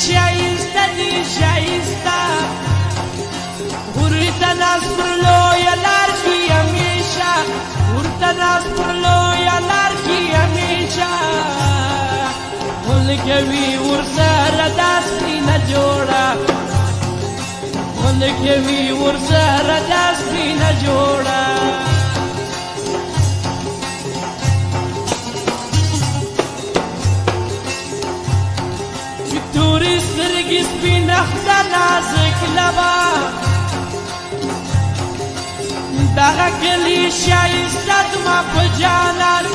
شایسته دی شایسته ورته ناز پر لویه لار کې همیشه ورته ناز پر لویه لار کې همیشه ولګوي ورسره دا سپینه جوړه ولګوي ورسره دا سپینه جوړه تورې سترګې سپین اخته نازک لبه دغه کلی ښایسته زما په جانان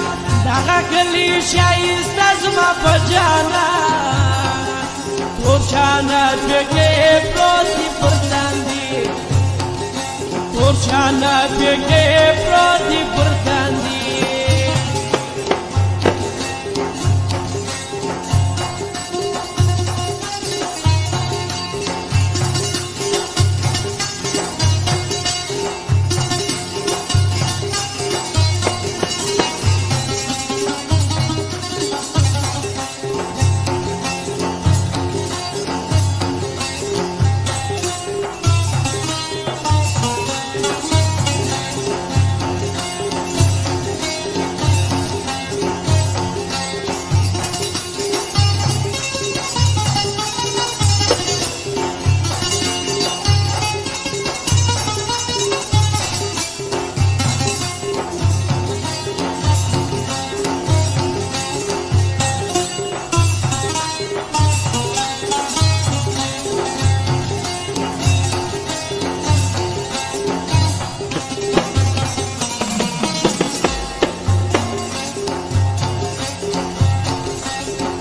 دغه کلی ښایسته زما په جانان تور شانه پکې پروت دي پر تندي تور شانه پکې پروت دي پر تندي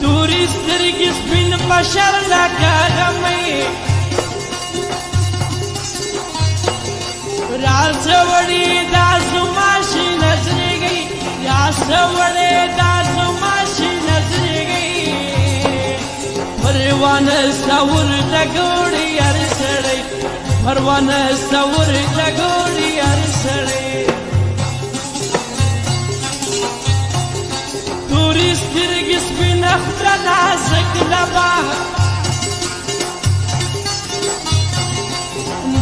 تورې سترګې سپین بشر لکه غمی راسه وړې دا زما شي نظرېږي راسه وړې دا زما شي نظرېږي پروانه سته ورته ګوري هر سړی پروانه سته ورته ګوري هر سړی تورې سترګې سپین اخته نازک لبه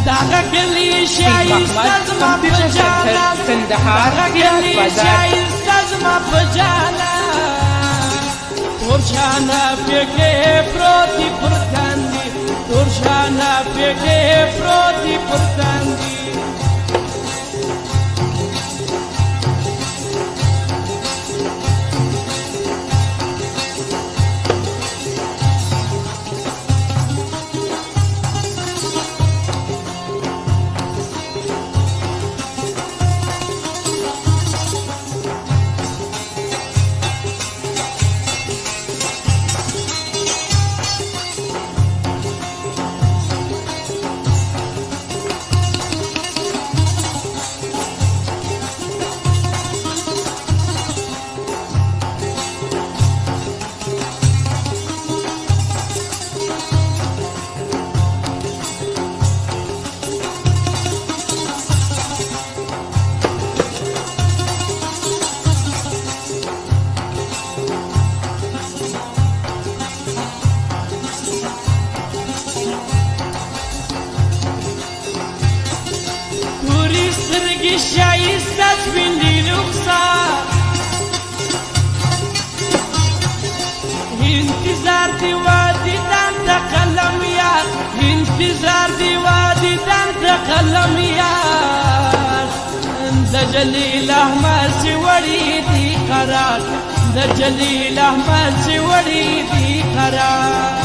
دغه کلی ښایسته زما په جانان دغه کلی ښایسته زما په جانان تور شانه پکې پروت دي پر تندي تور شانه پکې پروت دي پر تندي سترګې ښایسته سپین دي رخسار انتظار دی وادیدن د قلم یار انتظار دی وادیدن د قلم یار د جلیل احمد چې وړي دي قرار د جلیل احمد چې وړي دي قرار